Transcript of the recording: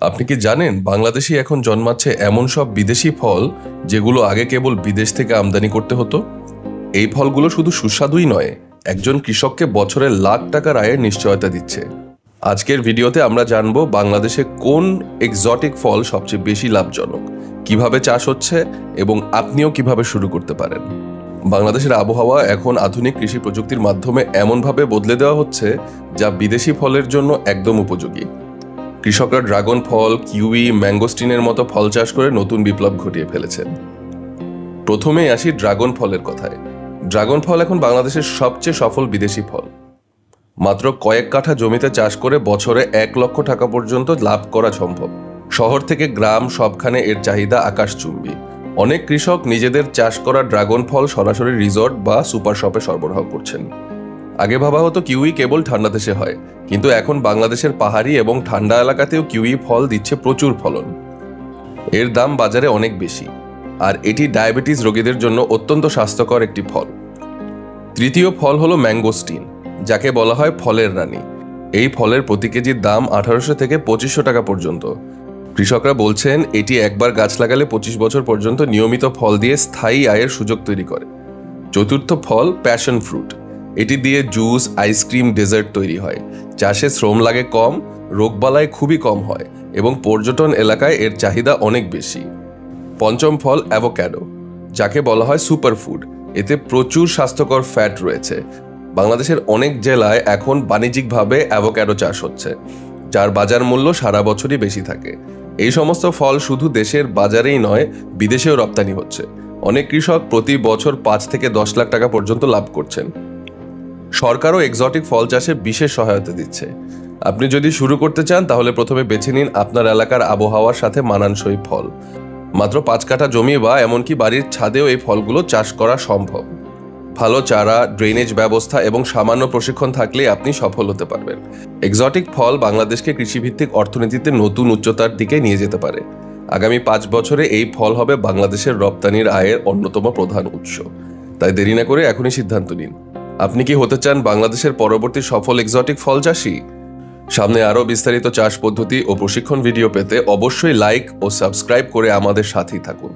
আপনি কি জানেন বাংলাদেশে এখন জন্মাচ্ছে এমন সব বিদেশি ফল যেগুলো আগে কেবল বিদেশ থেকে আমদানি করতে হতো। এই ফলগুলো শুধু সুস্বাদুই নয়, একজন কৃষককে বছরে লাখ টাকার আয়ের নিশ্চয়তা দিচ্ছে। আজকের ভিডিওতে আমরা জানব বাংলাদেশে কোন এক্সোটিক ফল সবচেয়ে বেশি লাভজনক, কিভাবে চাষ হচ্ছে এবং আপনিও কিভাবে শুরু করতে পারেন। বাংলাদেশের আবহাওয়া এখন আধুনিক কৃষি প্রযুক্তির মাধ্যমে এমনভাবে বদলে দেওয়া হচ্ছে যা বিদেশি ফলের জন্য একদম উপযোগী। কৃষকরা ড্রাগন ফল, কিউই, ম্যাঙ্গোস্টিনের মতো ফল চাষ করে নতুন বিপ্লব ঘটিয়ে ফেলেছেন। প্রথমেই আসি ড্রাগন ফলের কথায়। ড্রাগন ফল এখন বাংলাদেশের সবচেয়ে সফল বিদেশি ফল। মাত্র কয়েক কাঠা জমিতে চাষ করে বছরে 1 লক্ষ টাকা পর্যন্ত লাভ করা সম্ভব। শহর থেকে গ্রাম সবখানে এর চাহিদা আকাশচুম্বী। অনেক কৃষক নিজেদের চাষ করা ড্রাগন ফল সরাসরি রিসর্ট বা সুপার শপে সরবরাহ করছেন। আগে ভাবা হতো কিউই কেবল ঠান্ডা দেশে হয়, কিন্তু এখন বাংলাদেশের পাহাড়ি এবং ঠান্ডা এলাকাতেও কিউই ফল দিচ্ছে প্রচুর ফলন। এর দাম বাজারে অনেক বেশি, আর এটি ডায়াবেটিস রোগীদের জন্য অত্যন্ত স্বাস্থ্যকর একটি ফল। তৃতীয় ফল হলো ম্যাঙ্গোস্টিন, যাকে বলা হয় ফলের রানী। এই ফলের প্রতি কেজির দাম 1800 থেকে 2500 টাকা পর্যন্ত। কৃষকরা বলছেন এটি একবার গাছ লাগালে 25 বছর পর্যন্ত নিয়মিত ফল দিয়ে স্থায়ী আয়ের সুযোগ তৈরি করে। চতুর্থ ফল প্যাশন ফ্রুট। এটি দিয়ে জুস, আইসক্রিম, ডেজার্ট তৈরি হয়। চাষে শ্রম লাগে কম, রোগবালাই খুবই কম হয় এবং পর্যটন এলাকায় এর চাহিদা অনেক বেশি। পঞ্চম ফল অ্যাভোক্যাডো, যাকে বলা হয় সুপারফুড। এতে প্রচুর স্বাস্থ্যকর ফ্যাট রয়েছে। বাংলাদেশের অনেক জেলায় এখন বাণিজ্যিকভাবে অ্যাভোক্যাডো চাষ হচ্ছে, যার বাজার মূল্য সারা বছরই বেশি থাকে। এই সমস্ত ফল শুধু দেশের বাজারেই নয়, বিদেশেও রপ্তানি হচ্ছে। অনেক কৃষক প্রতি বছর 5 থেকে 10 লাখ টাকা পর্যন্ত লাভ করছেন। সরকারও এক্সোটিক ফল চাষে বিশেষ সহায়তা দিচ্ছে। আপনি যদি শুরু করতে চান তাহলে প্রথমে বেছে নিন আপনার এলাকার আবহাওয়ার সাথে মানানসই ফল। মাত্র 5 কাঠা জমি বা এমনকি বাড়ির ছাদেও এই ফলগুলো চাষ করা সম্ভব। ভালো চারা, ড্রেনেজ ব্যবস্থা এবং সামান্য প্রশিক্ষণ থাকলে আপনি সফল হতে পারবেন। এক্সোটিক ফল বাংলাদেশকে কৃষিভিত্তিক অর্থনীতিতে নতুন উচ্চতার দিকে নিয়ে যেতে পারে। আগামী 5 বছরে এই ফল হবে বাংলাদেশের রপ্তানির আয়ের অন্যতম প্রধান উৎস। তাই দেরি না করে এখনই সিদ্ধান্ত নিন। আপনি কি হতে চান বাংলাদেশের পরবর্তী সফল এক্সোটিক ফল চাষী? সামনে আরও বিস্তারিত চাষ পদ্ধতি ও প্রশিক্ষণ ভিডিও পেতে অবশ্যই লাইক ও সাবস্ক্রাইব করে আমাদের সাথেই থাকুন।